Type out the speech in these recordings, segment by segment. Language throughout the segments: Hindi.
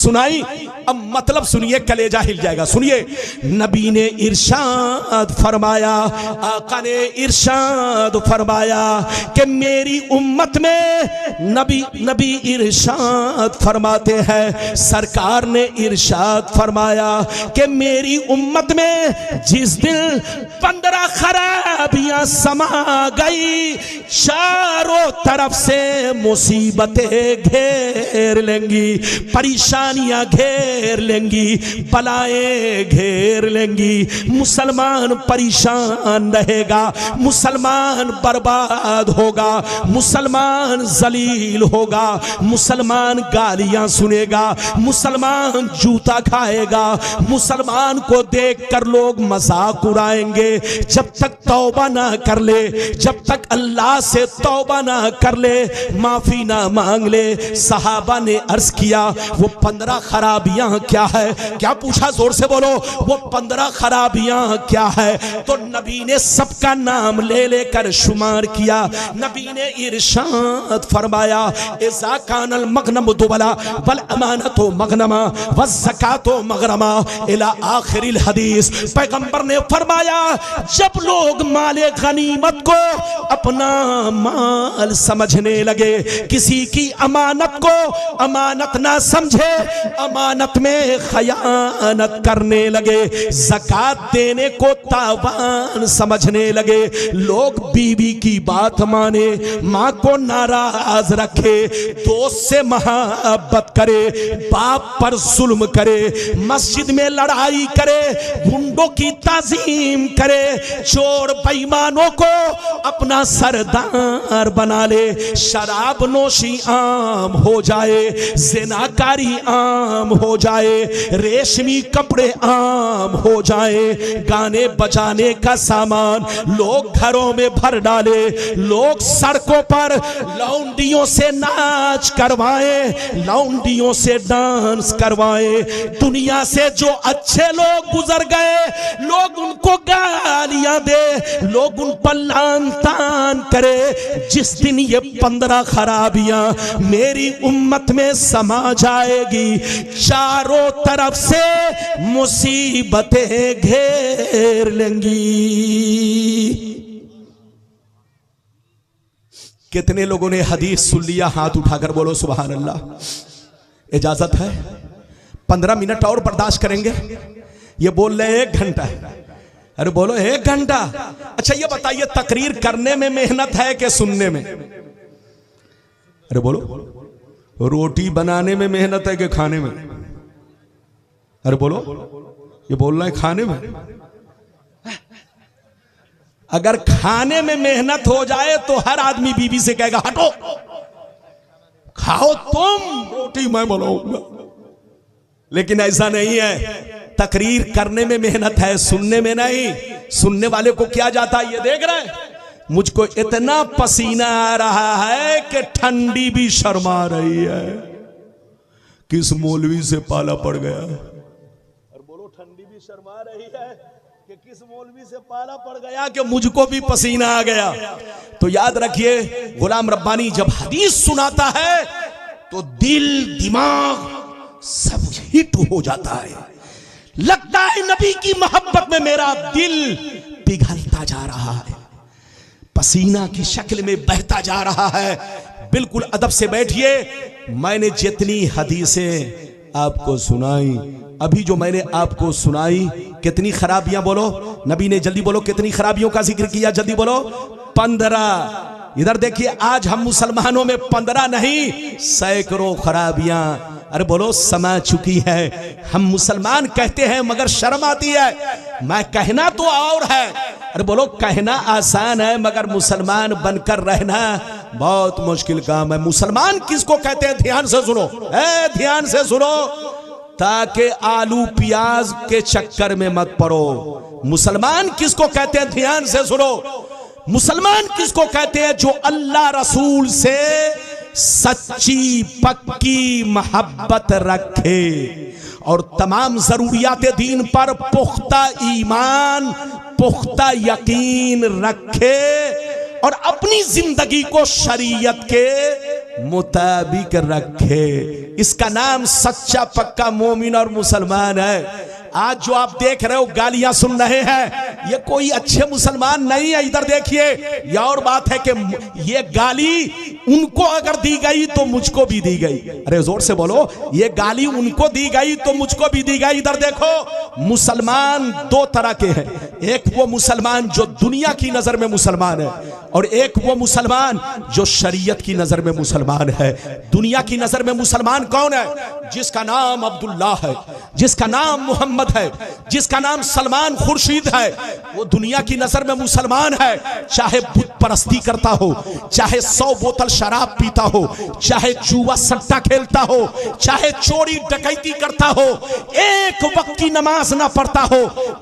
सुनाई। अब मतलब सुनिए, कलेजा हिल जाएगा। सुनिए, नबी ने इरशाद फरमाया, आका ने इरशाद फरमाया कि मेरी उम्मत में नबी इरशाद फरमाते हैं, सरकार ने इरशाद फरमाया कि मेरी उम्मत में जिस दिन 15 खराबियां समा गई, चारों तरफ से मुसीबतें घेर लेंगी, परेशानियां घेर लेंगी, बलाएं घेर लेंगी, मुसलमान परेशान रहेगा, मुसलमान बर्बाद होगा, मुसलमान जलील होगा, मुसलमान गालियां सुनेगा, मुसलमान जूता खाएगा, मुसलमान को देखकर लोग मजाक उड़ाएंगे। जब तक तौबा ना कर ले, जब तक अल्लाह से तौबा ना कर ले, माफी ना मांग ले। सहाबा ने अर्ज किया, वो 15 खराबियां क्या है? क्या पूछा? जोर से बोलो, वो 15 खराबियां क्या है? तो नबी ने सबका नाम ले लेकर शुमार किया। नबी ने इरशाद फरमाया, इज़ा कानल मगनम दुबला वल अमानतो मगनमा व ज़कातो मगरमा इला आखिरिल हदीस। पैगंबर ने फरमाया, जब लोग माले गनीमत को अपना माल समझने लगे, किसी की अमानत को अमानत ना समझे, अमानत में खयानत करने लगे, ज़कात देने को तावान समझने लगे, लोग बीवी की बात माने, माँ को नाराज रखे, दोस्त से मोहब्बत करे, बाप पर जुल्म करे, मस्जिद में लड़ाई करे, गुंडों की ताजीम करे, चोर बेईमानों को अपना सरदार बना ले, शराब नोशी आम हो जाए, ज़िनाकारी आम हो जाए, रेशमी कपड़े आम हो जाए, गाने बजाने का सामान लोग घरों में भर डाले, लोग सड़कों पर लौंडियों से नाच करवाएं, लौंडियों से डांस करवाएं। दुनिया से जो अच्छे लोग गुजर गए, लोग उनको गालियां दे, लोग उन पर लान तान करे। जिस दिन ये 15 खराबियां मेरी उम्मत में समा जाएगी, चारों तरफ से मुसीबतें घेर लेंगी। कितने लोगों ने हदीस सुन लिया? हाथ उठाकर बोलो सुभान अल्लाह। इजाजत है? 15 मिनट और बर्दाश्त करेंगे? ये बोल रहे 1 घंटा। अरे बोलो 1 घंटा। अच्छा ये बताइए, तकरीर करने में मेहनत है कि सुनने में? अरे बोलो, रोटी बनाने में मेहनत है कि खाने में? अरे बोलो, ये बोल रहा है खाने में। अगर खाने में मेहनत हो जाए तो हर आदमी बीवी से कहेगा हटो, खाओ तुम, रोटी मैं बनाऊंगा। लेकिन ऐसा नहीं है। तकरीर करने में मेहनत है, सुनने में नहीं। सुनने वाले को क्या जाता है? ये देख रहे हैं, मुझको इतना पसीना आ रहा है कि ठंडी भी शर्मा रही है। किस मौलवी से पाला पड़ गया? और बोलो, ठंडी भी शर्मा रही है कि किस मौलवी से पाला पड़ गया कि मुझको भी पसीना आ गया। तो याद रखिए, गुलाम रब्बानी जब हदीस सुनाता है तो दिल दिमाग सब हिट हो जाता है। लगता है नबी की मोहब्बत में मेरा दिल पिघलता जा रहा है, पसीना की शक्ल में बहता जा रहा है। बिल्कुल अदब से बैठिए। मैंने जितनी हदीसें आपको सुनाई, अभी जो मैंने आपको सुनाई, कितनी खराबियां बोलो नबी ने, जल्दी बोलो, कितनी खराबियों का जिक्र किया? जल्दी बोलो, 15। इधर देखिए, आज हम मुसलमानों में 15 नहीं, सैकड़ों खराबियां, अरे बोलो, समा चुकी है। हम मुसलमान कहते हैं मगर शर्म आती है। मैं कहना तो और है, अरे बोलो, कहना आसान है मगर मुसलमान बनकर रहना बहुत मुश्किल काम है। मुसलमान किसको कहते हैं? ध्यान से सुनो, ध्यान से सुनो, ताकि आलू प्याज के चक्कर में मत पड़ो। मुसलमान किसको कहते हैं? ध्यान से सुनो, मुसलमान किसको कहते हैं? जो अल्लाह रसूल से सच्ची पक्की मोहब्बत रखे और तमाम जरूरियात दीन पर पुख्ता ईमान, पुख्ता यकीन रखे और अपनी जिंदगी को शरीयत के मुताबिक रखे। इसका नाम सच्चा पक्का मोमिन और मुसलमान है। आज जो आप देख रहे हो गालियां सुन रहे हैं, ये कोई अच्छे मुसलमान नहीं है। इधर देखिए, ये और बात है कि ये गाली उनको अगर दी गई तो मुझको भी दी गई। अरे जोर से बोलो, ये गाली उनको दी गई तो मुझको भी दी गई। इधर देखो, मुसलमान दो तरह के हैं। एक वो मुसलमान जो दुनिया की नजर में मुसलमान है, और एक वो मुसलमान जो शरीयत की नजर में मुसलमान है। दुनिया की नजर में मुसलमान कौन है? जिसका नाम अब्दुल्ला है, जिसका नाम मोहम्मद है, जिसका नाम सलमान खुर्शीद है, वो दुनिया की नजर में मुसलमान है। चाहे बुत परस्ती करता हो, चाहे 100 बोतल शराब पीता हो, चाहे जुआ सट्टा खेलता हो, चाहे चोरी डकैती करता हो, एक वक्त की नमाज ना पढ़ता हो,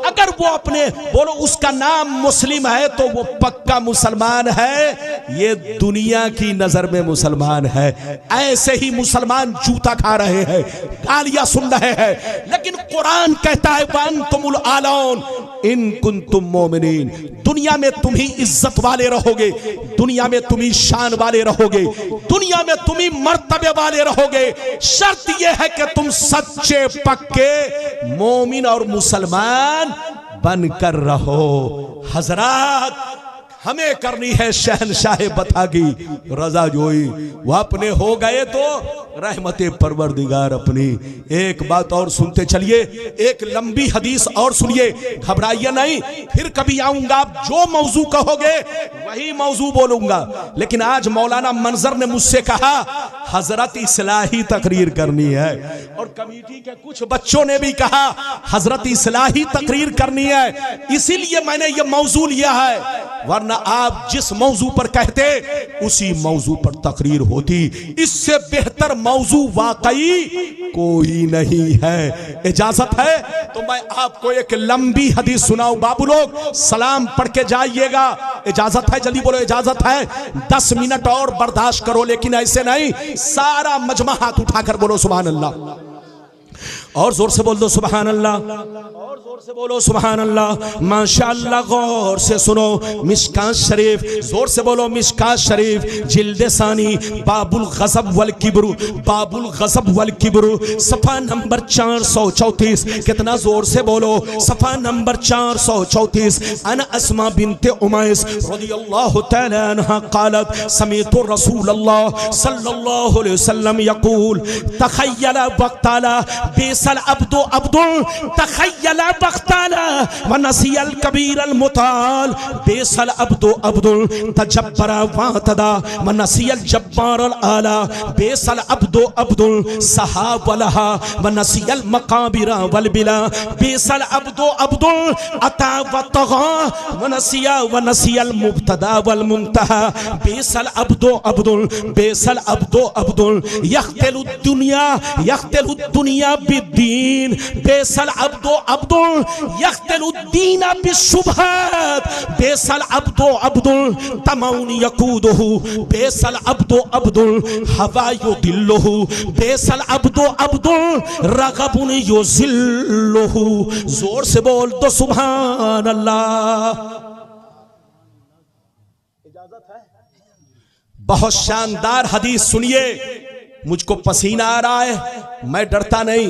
अगर वो अपने बोलो उसका नाम मुस्लिम है तो वो पक्का मुसलमान है। ये दुनिया की नजर में मुसलमान है। ऐसे ही मुसलमान जूता खा रहे हैं, गालियां सुन रहे हैं, लेकिन कुरान कहता है वअंतुमुल आलौन इन कुंतुम मोमिनीन। दुनिया में तुम ही इज्जत वाले रहोगे, दुनिया में तुम ही शान वाले रहोगे, दुनिया में तुम ही मर्तबे वाले रहोगे। शर्त यह है कि तुम सच्चे पक्के मोमिन और मुसलमान बनकर रहो। हजरात, हमें करनी है शहनशाह बता की रजा जोई। वो अपने हो गए तो रहमते परवरदिगार अपनी। एक बात और सुनते चलिए, एक लंबी हदीस और सुनिए, घबराइए नहीं। फिर कभी आऊंगा, आप जो मौजू कहोगे वही मौजू बोलूंगा। लेकिन आज मौलाना मंजर ने मुझसे कहा हजरत इस्लाही तकरीर करनी है, और कमेटी के कुछ बच्चों ने भी कहा हजरत इस्लाही तकरीर करनी है, इसीलिए मैंने ये मौजू लिया है। वरना आप जिस मौजू पर कहते उसी मौजू पर तकरीर होती। इससे बेहतर मौजू वाकई कोई नहीं है। इजाजत है तो मैं आपको एक लंबी हदीस सुनाऊं। बाबू लोग सलाम पढ़ के जाइएगा। इजाजत है? जल्दी बोलो इजाजत है। 10 मिनट और बर्दाश्त करो, लेकिन ऐसे नहीं, सारा मजमा हाथ उठाकर बोलो सुभान अल्लाह, और जोर से बोल दो सुभान अल्लाह, और जोर से बोलो सुभान अल्लाह। माशाअल्लाह, गौर से सुनो मिशकात शरीफ, जोर से बोलो मिशकात शरीफ, जिल्द सानी, बाबुल गज़ब वल किब्र, बाबुल गज़ब वल किब्र, सफा नंबर 434। कितना जोर से बोलो, सफा नंबर 434। अन अस्मा बिन्ते उमैस रज़ियल्लाहु तआला अन्हा क़ालत समीअतु रसूलल्लाह सल्लल्लाहु अलैहि वसल्लम यक़ूल तख़य्यल वक़्ताला बेसल अब्दु अब्दुल तख़य्यला बख्ताला व नसियल कबीर अल मुताल बेसल अब्दु अब्दुल तजब्बरा वातदा व नसियल जब्बार अल आला बेसल अब्दु अब्दुल सहाब वलहा व नसियल मकाबिरा वल बिला बेसल अब्दु अब्दुल अता व तगा व नसियल मुब्तदा वल मुंतहा बेसल अब्दु अब्दुल बेसल अब्दु अब्दुल यख्तलु दुनिया बिद्दीन बेसल अब्दो अब्दुल यख्तलुद्दीन बिशुबहात बेसल अब्दो अब्दुल तमौन यकूदुहु बेसल अब्दो अब्दुल हवा युदिल्लुहु बेसल अब्दो अब्दुल रगबुन युजिल्लुहु। जोर से बोल दो सुभान अल्लाह। इजाजत है? बहुत शानदार हदीस सुनिए। मुझको पसीना आ रहा है, मैं डरता नहीं,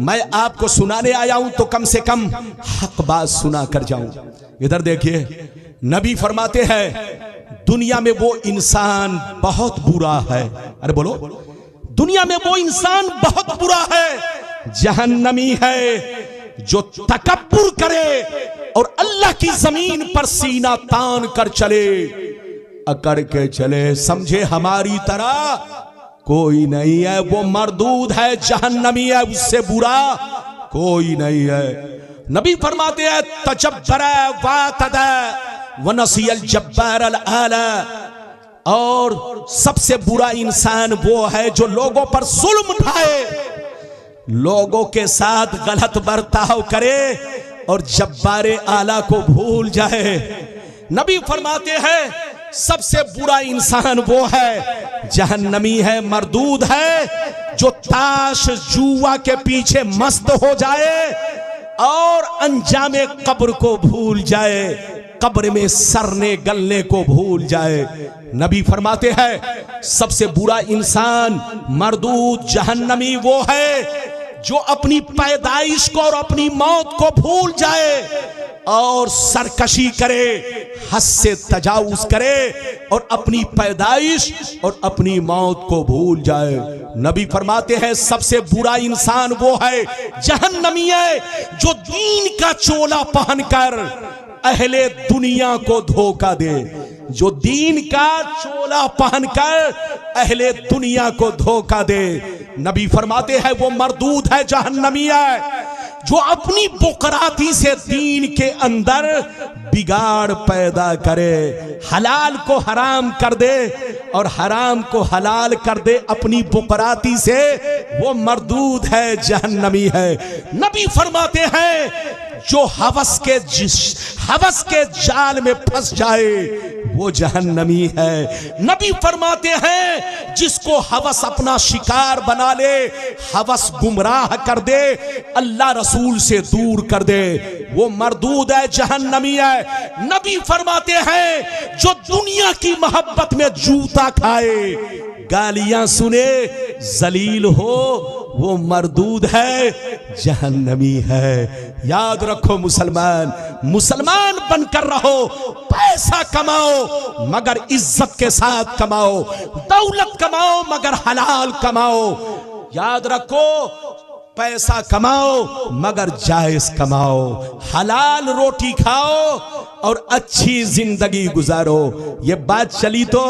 मैं आपको सुनाने आया हूं तो कम से कम हक बात सुना कर जाऊं। इधर देखिए, नबी फरमाते हैं दुनिया में वो इंसान बहुत बुरा है। अरे बोलो, दुनिया में वो इंसान बहुत बुरा है, जहन्नमी है, जो तकब्बुर करे और अल्लाह की जमीन पर सीना तान कर चले, अकड़ के चले, समझे हमारी तरह कोई नहीं है। वो मरदूद है, जहन्नमी है, उससे बुरा कोई नहीं है। नबी फरमाते हैं तजब्बरा वातदा व नसियल जब्बार अल आला, और सबसे बुरा इंसान वो है जो लोगों पर जुल्म उठाए, लोगों के साथ गलत बर्ताव करे और जब्बारे आला को भूल जाए। नबी फरमाते हैं सबसे बुरा इंसान वो है, जहन्नमी है, मरदूद है, जो ताश जुआ के पीछे मस्त हो जाए और अंजामे कब्र को भूल जाए। कब्र में सरने गलने को भूल जाए। नबी फरमाते हैं सबसे बुरा इंसान मरदूद जहन्नमी वो है जो अपनी पैदाइश को और अपनी मौत को भूल जाए और सरकशी करे, हद से तजावुज करे और अपनी पैदाइश और अपनी मौत को भूल जाए। नबी फरमाते हैं सबसे बुरा इंसान वो है जहन्नमी है जो दीन का चोला पहनकर अहले दुनिया को धोखा दे, जो दीन का चोला पहनकर अहले दुनिया को धोखा दे। नबी फरमाते हैं वो मरदूद है, जहन्नमी है जो अपनी बुकराती से दीन के अंदर बिगाड़ पैदा करे, हलाल को हराम कर दे और हराम को हलाल कर दे अपनी बुकराती से, वो मरदूद है, जहन्नमी है। नबी फरमाते हैं जो हवस के जाल में फंस जाए वो जहन्नमी है। नबी फरमाते हैं जिसको हवस अपना शिकार बना ले, हवस गुमराह कर दे, अल्लाह रसूल से दूर कर दे, वो मरदूद है, जहन्नमी है। नबी फरमाते हैं जो दुनिया की मोहब्बत में जूता खाए, गालियां सुने, जलील हो, वो मरदूद है, जहन्नमी है। याद रखो मुसलमान, मुसलमान बनकर रहो, पैसा कमाओ मगर इज्जत के साथ कमाओ, दौलत कमाओ मगर हलाल कमाओ। याद रखो पैसा कमाओ मगर जायज कमाओ, हलाल रोटी खाओ और अच्छी जिंदगी गुजारो। ये बात चली तो